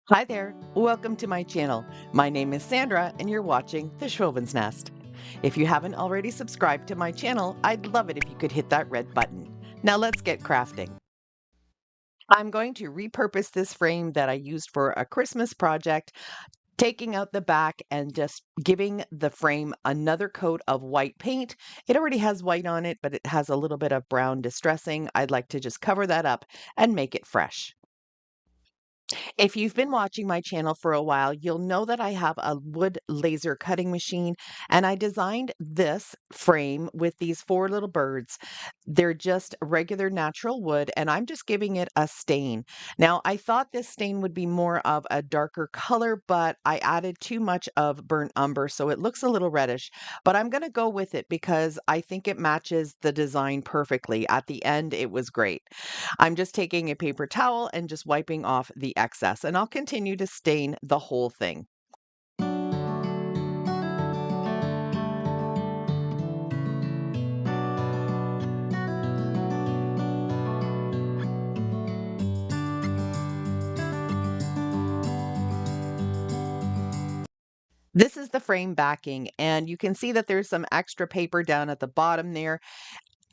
Hi there, welcome to my channel. My name is Sandra and you're watching The Schwowin's Nest. If you haven't already subscribed to my channel, I'd love it if you could hit that red button. Now let's get crafting. I'm going to repurpose this frame that I used for a Christmas project, taking out the back and just giving the frame another coat of white paint. It already has white on it, but it has a little bit of brown distressing. I'd like to just cover that up and make it fresh. If you've been watching my channel for a while, you'll know that I have a wood laser cutting machine, and I designed this frame with these four little birds. They're just regular natural wood, and I'm just giving it a stain. Now, I thought this stain would be more of a darker color, but I added too much of burnt umber, so it looks a little reddish. But I'm going to go with it because I think it matches the design perfectly. At the end, it was great. I'm just taking a paper towel and just wiping off the excess, and I'll continue to stain the whole thing. This is the frame backing, and you can see that there's some extra paper down at the bottom there.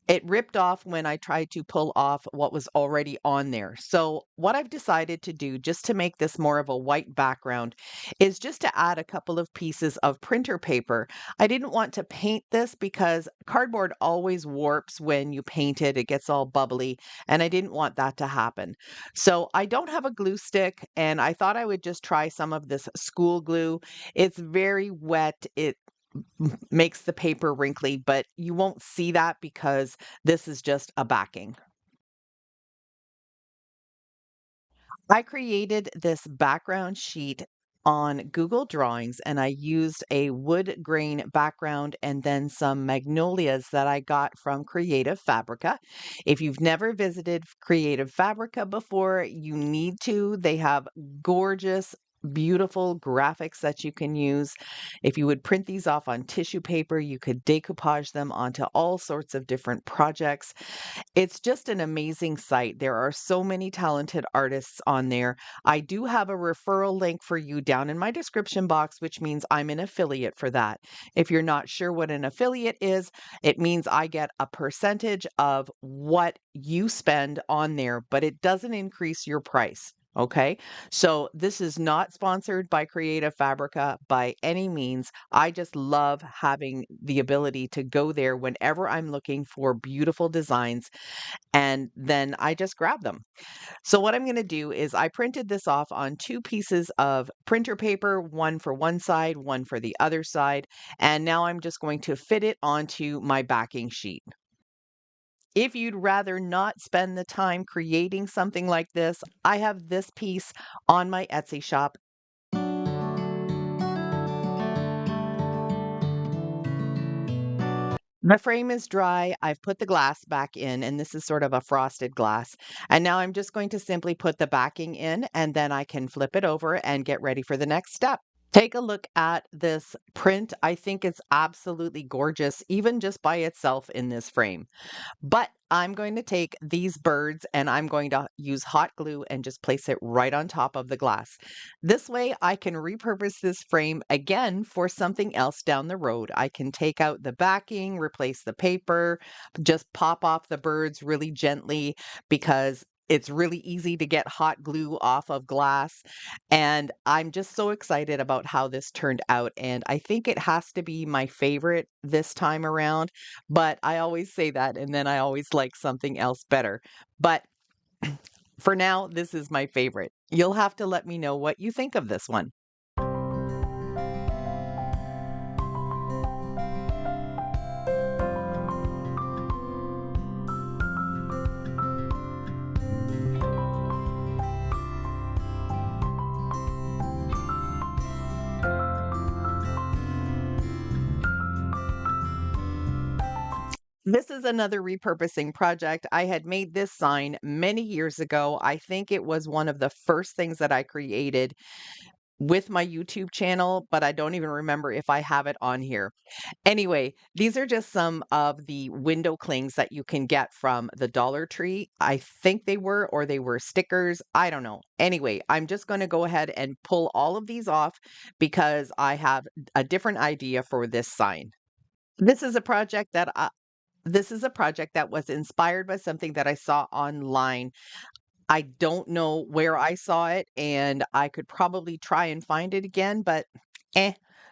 It ripped off when I tried to pull off what was already on there. So what I've decided to do, just to make this more of a white background, is just to add a couple of pieces of printer paper. I didn't want to paint this because cardboard always warps when you paint it. It gets all bubbly, and I didn't want that to happen. So I don't have a glue stick, and I thought I would just try some of this school glue. It's very wet. It makes the paper wrinkly, but you won't see that because this is just a backing. I created this background sheet on Google Drawings and I used a wood grain background and then some magnolias that I got from Creative Fabrica. If you've never visited Creative Fabrica before, you need to. They have gorgeous, beautiful graphics that you can use. If you would print these off on tissue paper, you could decoupage them onto all sorts of different projects. It's just an amazing site. There are so many talented artists on there. I do have a referral link for you down in my description box, which means I'm an affiliate for that. If you're not sure what an affiliate is, it means I get a percentage of what you spend on there, but it doesn't increase your price. Okay. So this is not sponsored by Creative Fabrica by any means. I just love having the ability to go there whenever I'm looking for beautiful designs and then I just grab them. So what I'm going to do is I printed this off on two pieces of printer paper, one for one side, one for the other side, and now I'm just going to fit it onto my backing sheet. If you'd rather not spend the time creating something like this, I have this piece on my Etsy shop. The frame is dry. I've put the glass back in, and this is sort of a frosted glass. And now I'm just going to simply put the backing in, and then I can flip it over and get ready for the next step. Take a look at this print. I think it's absolutely gorgeous, even just by itself in this frame. But I'm going to take these birds and I'm going to use hot glue and just place it right on top of the glass. This way I can repurpose this frame again for something else down the road. I can take out the backing, replace the paper, just pop off the birds really gently because it's really easy to get hot glue off of glass. And I'm just so excited about how this turned out. And I think it has to be my favorite this time around. But I always say that, and then I always like something else better. But for now, this is my favorite. You'll have to let me know what you think of this one. This is another repurposing project. I had made this sign many years ago. I think it was one of the first things that I created with my YouTube channel, but I don't even remember if I have it on here. Anyway, these are just some of the window clings that you can get from the Dollar Tree. I think they were, or they were stickers. I don't know. Anyway, I'm just going to go ahead and pull all of these off because I have a different idea for this sign. This is a project that this is a project that was inspired by something that I saw online. I don't know where I saw it, and I could probably try and find it again, but eh,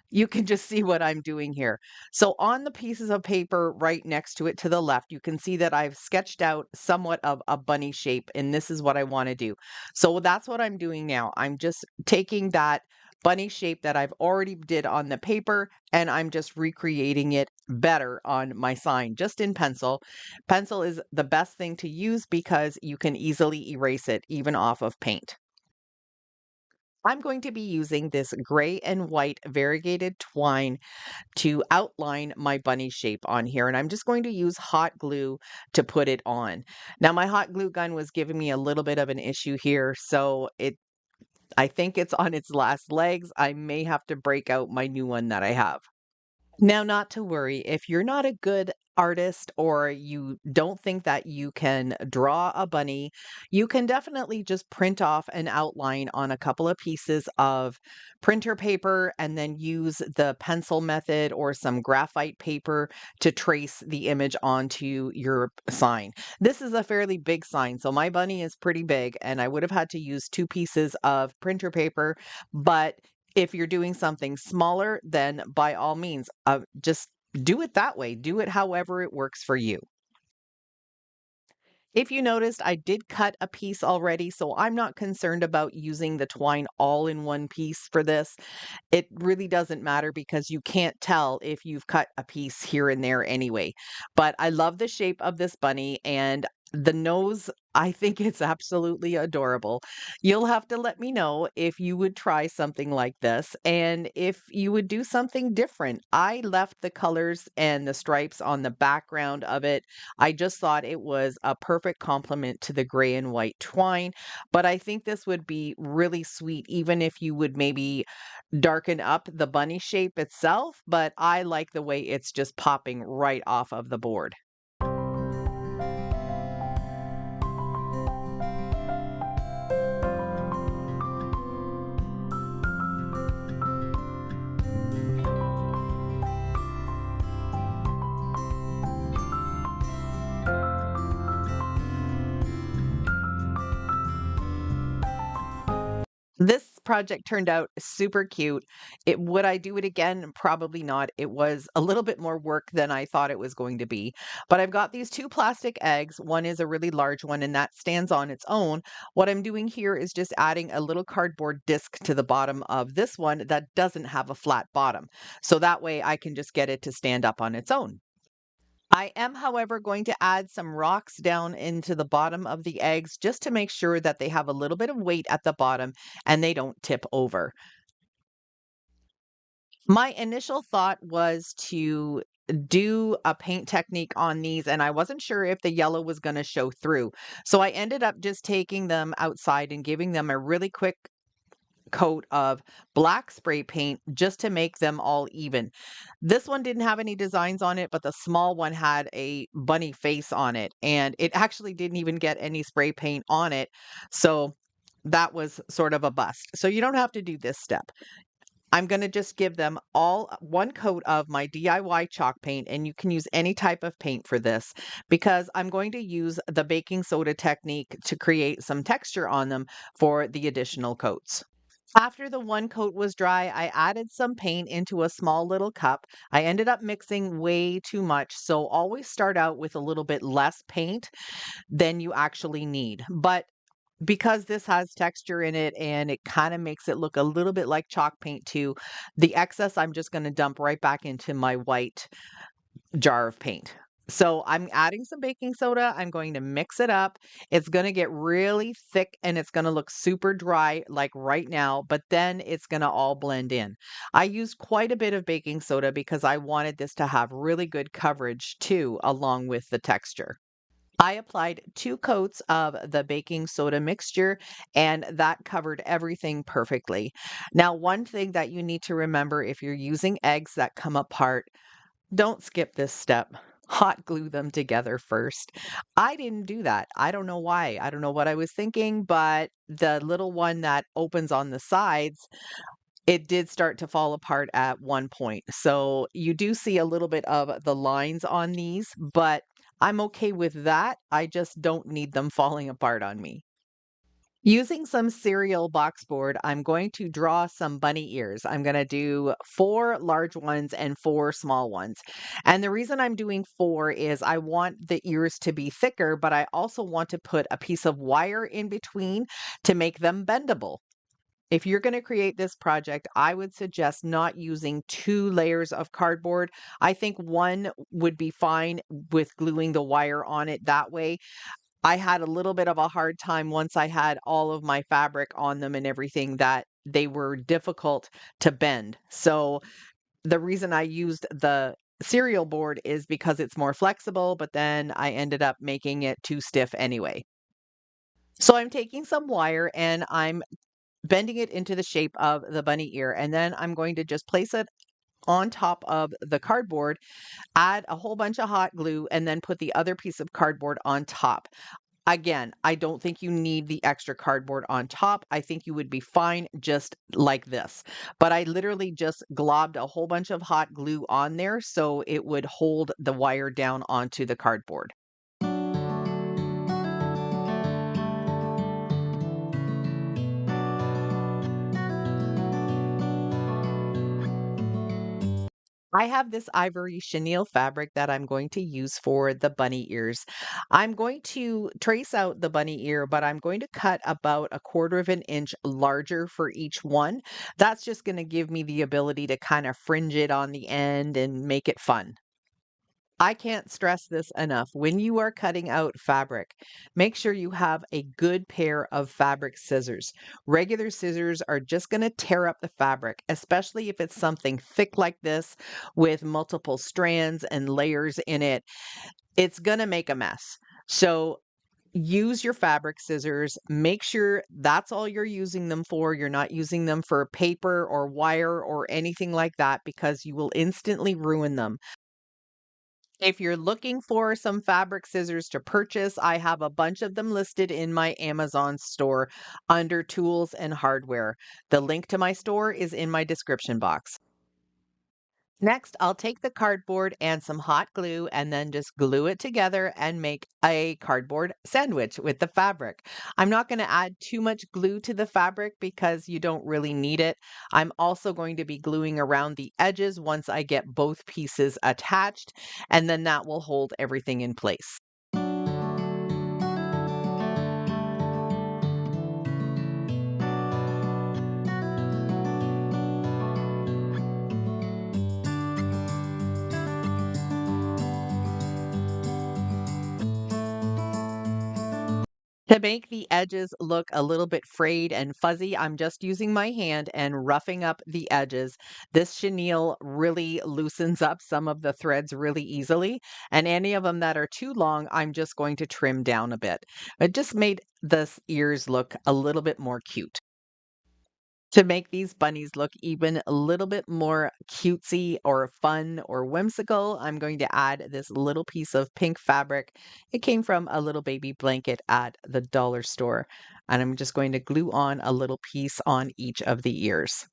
you can just see what I'm doing here. So on the pieces of paper right next to it to the left, you can see that I've sketched out somewhat of a bunny shape, and this is what I want to do. So that's what I'm doing now. I'm just taking that bunny shape that I've already did on the paper, and I'm just recreating it better on my sign, just in pencil. Pencil is the best thing to use because you can easily erase it even off of paint. I'm going to be using this gray and white variegated twine to outline my bunny shape on here. And I'm just going to use hot glue to put it on. Now, my hot glue gun was giving me a little bit of an issue here. So I think it's on its last legs. I may have to break out my new one that I have. Now, not to worry, if you're not a good artist or you don't think that you can draw a bunny, you can definitely just print off an outline on a couple of pieces of printer paper and then use the pencil method or some graphite paper to trace the image onto your sign. This is a fairly big sign, so my bunny is pretty big, and I would have had to use two pieces of printer paper, but if you're doing something smaller, then by all means, just do it that way. Do it however it works for you. If you noticed, I did cut a piece already, so I'm not concerned about using the twine all in one piece for this. It really doesn't matter because you can't tell if you've cut a piece here and there anyway. But I love the shape of this bunny and the nose. I think it's absolutely adorable. You'll have to let me know if you would try something like this and if you would do something different. I left the colors and the stripes on the background of it. I just thought it was a perfect complement to the gray and white twine. But I think this would be really sweet, even if you would maybe darken up the bunny shape itself, but I like the way it's just popping right off of the board. This project turned out super cute. Would I do it again? Probably not. It was a little bit more work than I thought it was going to be. But I've got these two plastic eggs. One is a really large one, and that stands on its own. What I'm doing here is just adding a little cardboard disc to the bottom of this one that doesn't have a flat bottom. So that way I can just get it to stand up on its own. I am, however, going to add some rocks down into the bottom of the eggs just to make sure that they have a little bit of weight at the bottom and they don't tip over. My initial thought was to do a paint technique on these, and I wasn't sure if the yellow was going to show through. So I ended up just taking them outside and giving them a really quick coat of black spray paint just to make them all even. This one didn't have any designs on it, but the small one had a bunny face on it, and it actually didn't even get any spray paint on it. So that was sort of a bust. So you don't have to do this step. I'm going to just give them all one coat of my DIY chalk paint, and you can use any type of paint for this because I'm going to use the baking soda technique to create some texture on them for the additional coats. After the one coat was dry, I added some paint into a small little cup. I ended up mixing way too much, so always start out with a little bit less paint than you actually need. But because this has texture in it and it kind of makes it look a little bit like chalk paint too, the excess I'm just going to dump right back into my white jar of paint. So I'm adding some baking soda. I'm going to mix it up. It's going to get really thick and it's going to look super dry like right now, but then it's going to all blend in. I used quite a bit of baking soda because I wanted this to have really good coverage too, along with the texture. I applied 2 coats of the baking soda mixture, and that covered everything perfectly. Now, one thing that you need to remember if you're using eggs that come apart, don't skip this step. Hot glue them together first. I didn't do that. I don't know why. I don't know what I was thinking, but the little one that opens on the sides, it did start to fall apart at one point. So you do see a little bit of the lines on these, but I'm okay with that. I just don't need them falling apart on me. Using some cereal box board, I'm going to draw some bunny ears. I'm going to do 4 large ones and 4 small ones. And the reason I'm doing 4 is I want the ears to be thicker, but I also want to put a piece of wire in between to make them bendable. If you're going to create this project, I would suggest not using 2 layers of cardboard. I think one would be fine with gluing the wire on it that way. I had a little bit of a hard time once I had all of my fabric on them and everything that they were difficult to bend. So the reason I used the cereal board is because it's more flexible, but then I ended up making it too stiff anyway. So I'm taking some wire and I'm bending it into the shape of the bunny ear. And then I'm going to just place it on top of the cardboard, add a whole bunch of hot glue, and then put the other piece of cardboard on top. Again, I don't think you need the extra cardboard on top. I think you would be fine just like this. But I literally just globbed a whole bunch of hot glue on there so it would hold the wire down onto the cardboard. I have this ivory chenille fabric that I'm going to use for the bunny ears. I'm going to trace out the bunny ear, but I'm going to cut about 1/4 of an inch larger for each one. That's just going to give me the ability to kind of fringe it on the end and make it fun. I can't stress this enough. When you are cutting out fabric, make sure you have a good pair of fabric scissors. Regular scissors are just going to tear up the fabric, especially if it's something thick like this with multiple strands and layers in it. It's going to make a mess. So use your fabric scissors. Make sure that's all you're using them for. You're not using them for paper or wire or anything like that because you will instantly ruin them. If you're looking for some fabric scissors to purchase, I have a bunch of them listed in my Amazon store under tools and hardware. The link to my store is in my description box. Next, I'll take the cardboard and some hot glue and then just glue it together and make a cardboard sandwich with the fabric. I'm not going to add too much glue to the fabric because you don't really need it. I'm also going to be gluing around the edges once I get both pieces attached, and then that will hold everything in place. To make the edges look a little bit frayed and fuzzy, I'm just using my hand and roughing up the edges. This chenille really loosens up some of the threads really easily, and any of them that are too long, I'm just going to trim down a bit. It just made the ears look a little bit more cute. To make these bunnies look even a little bit more cutesy or fun or whimsical, I'm going to add this little piece of pink fabric. It came from a little baby blanket at the dollar store. And I'm just going to glue on a little piece on each of the ears.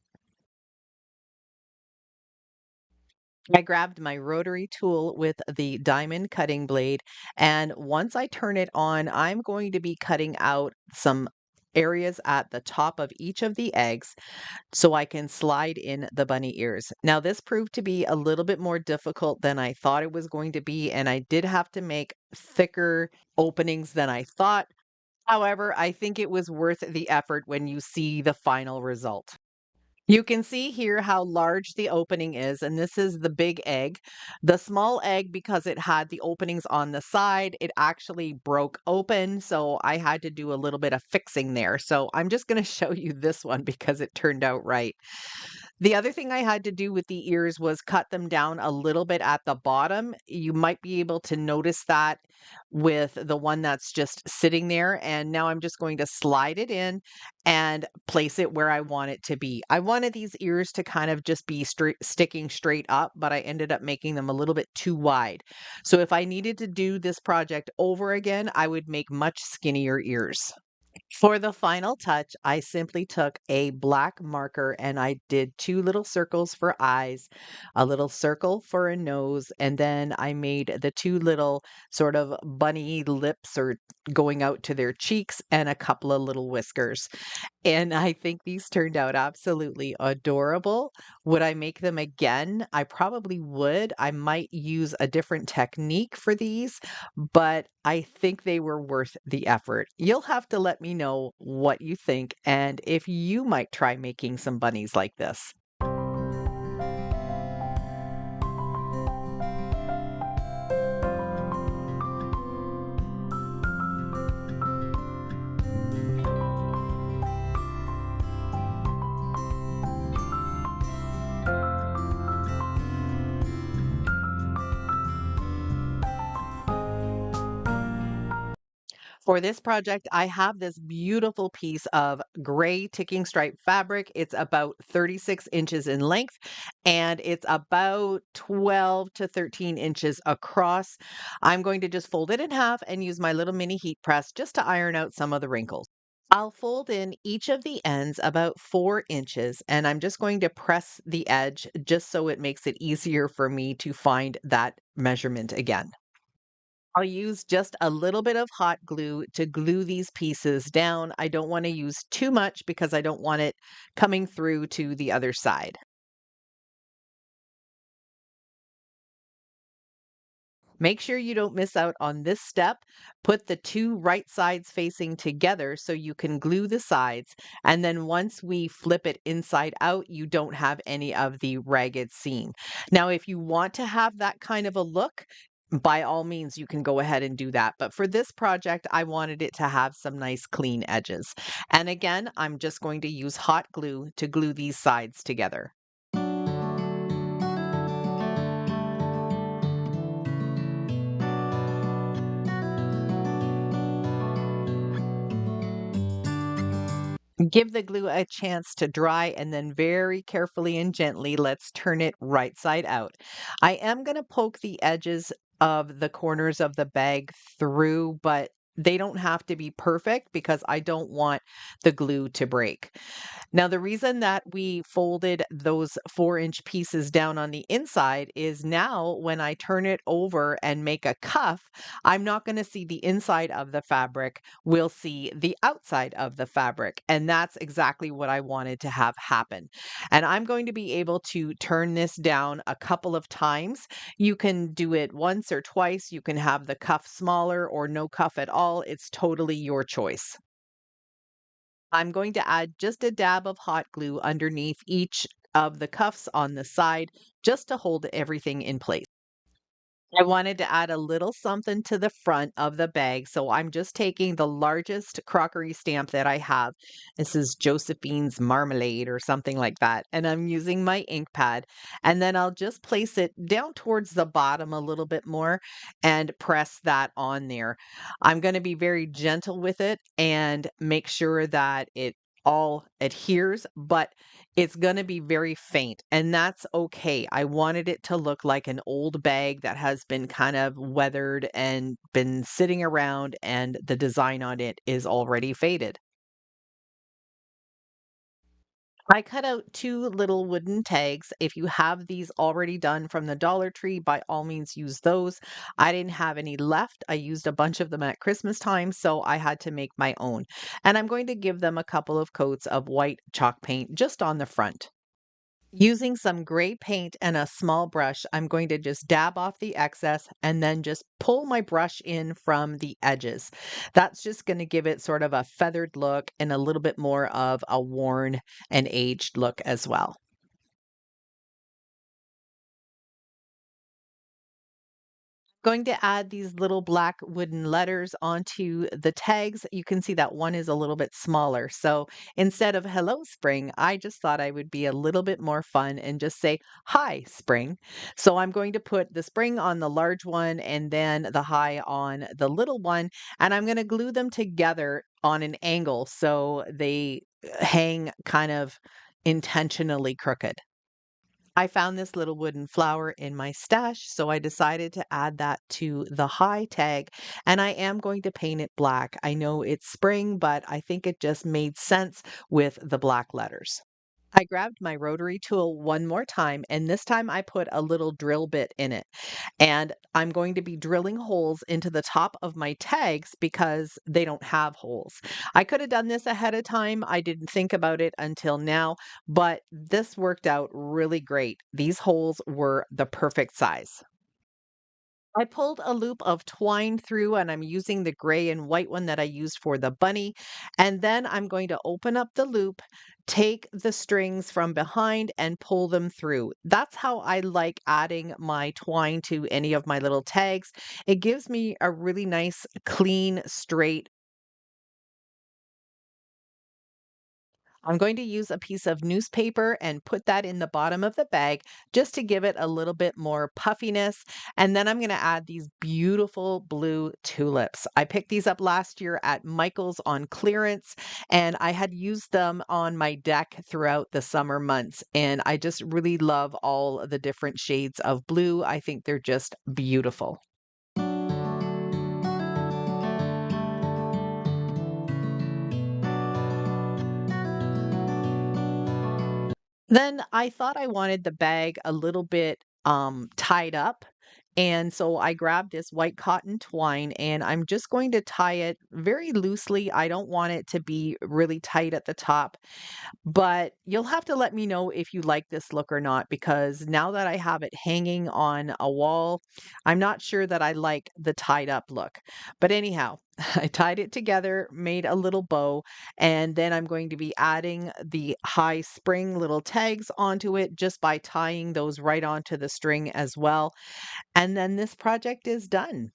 I grabbed my rotary tool with the diamond cutting blade, and once I turn it on, I'm going to be cutting out some areas at the top of each of the eggs so I can slide in the bunny ears. Now, this proved to be a little bit more difficult than I thought it was going to be, and I did have to make thicker openings than I thought. However, I think it was worth the effort when you see the final result. You can see here how large the opening is, and this is the big egg. The small egg, because it had the openings on the side, it actually broke open, so I had to do a little bit of fixing there. So I'm just going to show you this one because it turned out right. The other thing I had to do with the ears was cut them down a little bit at the bottom. You might be able to notice that with the one that's just sitting there. And now I'm just going to slide it in and place it where I want it to be. I wanted these ears to kind of just be straight, sticking straight up, but I ended up making them a little bit too wide. So if I needed to do this project over again, I would make much skinnier ears. For the final touch, I simply took a black marker and I did two little circles for eyes, a little circle for a nose, and then I made the two little sort of bunny lips or going out to their cheeks and a couple of little whiskers. And I think these turned out absolutely adorable. Would I make them again? I probably would. I might use a different technique for these, but I think they were worth the effort. You'll have to let me know what you think and if you might try making some bunnies like this. For this project, I have this beautiful piece of gray ticking stripe fabric. It's about 36 inches in length and it's about 12 to 13 inches across. I'm going to just fold it in half and use my little mini heat press just to iron out some of the wrinkles. I'll fold in each of the ends about 4 inches and I'm just going to press the edge just so it makes it easier for me to find that measurement again. I'll use just a little bit of hot glue to glue these pieces down. I don't want to use too much because I don't want it coming through to the other side. Make sure you don't miss out on this step. Put the two right sides facing together so you can glue the sides. And then once we flip it inside out, you don't have any of the ragged seam. Now, if you want to have that kind of a look, by all means, you can go ahead and do that. But for this project, I wanted it to have some nice clean edges. And again, I'm just going to use hot glue to glue these sides together. Give the glue a chance to dry and then very carefully and gently, let's turn it right side out. I am going to poke the edges of the corners of the bag through, but they don't have to be perfect because I don't want the glue to break. Now, the reason that we folded those 4-inch pieces down on the inside is now when I turn it over and make a cuff, I'm not going to see the inside of the fabric. We'll see the outside of the fabric. And that's exactly what I wanted to have happen. And I'm going to be able to turn this down a couple of times. You can do it once or twice. You can have the cuff smaller or no cuff at all. It's totally your choice. I'm going to add just a dab of hot glue underneath each of the cuffs on the side just to hold everything in place. I wanted to add a little something to the front of the bag, so I'm just taking the largest crockery stamp that I have. This is Josephine's Marmalade or something like that, and I'm using my ink pad, and then I'll just place it down towards the bottom a little bit more and press that on there. I'm going to be very gentle with it and make sure that it all adheres, but it's gonna be very faint, and that's okay. I wanted it to look like an old bag that has been kind of weathered and been sitting around, and the design on it is already faded. I cut out two little wooden tags. If you have these already done from the Dollar Tree, by all means use those. I didn't have any left. I used a bunch of them at Christmas time, so I had to make my own. And I'm going to give them a couple of coats of white chalk paint just on the front. Using some gray paint and a small brush, I'm going to just dab off the excess and then just pull my brush in from the edges. That's just going to give it sort of a feathered look and a little bit more of a worn and aged look as well. Going to add these little black wooden letters onto the tags. You can see that one is a little bit smaller. So instead of hello spring, I just thought I would be a little bit more fun and just say hi spring. So I'm going to put the spring on the large one and then the hi on the little one. And I'm going to glue them together on an angle so they hang kind of intentionally crooked. I found this little wooden flower in my stash, so I decided to add that to the high tag, and I am going to paint it black. I know it's spring, but I think it just made sense with the black letters. I grabbed my rotary tool one more time, and this time I put a little drill bit in it. And I'm going to be drilling holes into the top of my tags because they don't have holes. I could have done this ahead of time. I didn't think about it until now, but this worked out really great. These holes were the perfect size. I pulled a loop of twine through and I'm using the gray and white one that I used for the bunny. And then I'm going to open up the loop, take the strings from behind and pull them through. That's how I like adding my twine to any of my little tags. It gives me a really nice, clean, straight. I'm going to use a piece of newspaper and put that in the bottom of the bag just to give it a little bit more puffiness. And then I'm going to add these beautiful blue tulips. I picked these up last year at Michael's on clearance, and I had used them on my deck throughout the summer months. And I just really love all the different shades of blue. I think they're just beautiful. Then I thought I wanted the bag a little bit tied up. And so I grabbed this white cotton twine and I'm just going to tie it very loosely. I don't want it to be really tight at the top. But you'll have to let me know if you like this look or not, because now that I have it hanging on a wall, I'm not sure that I like the tied up look. But anyhow, I tied it together, made a little bow, and then I'm going to be adding the high spring little tags onto it just by tying those right onto the string as well. And then this project is done.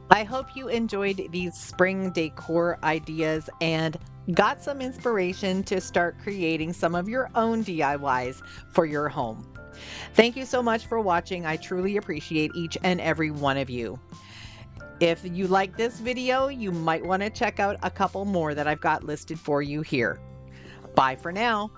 I hope you enjoyed these spring decor ideas and got some inspiration to start creating some of your own DIYs for your home. Thank you so much for watching. I truly appreciate each and every one of you. If you like this video, you might want to check out a couple more that I've got listed for you here. Bye for now.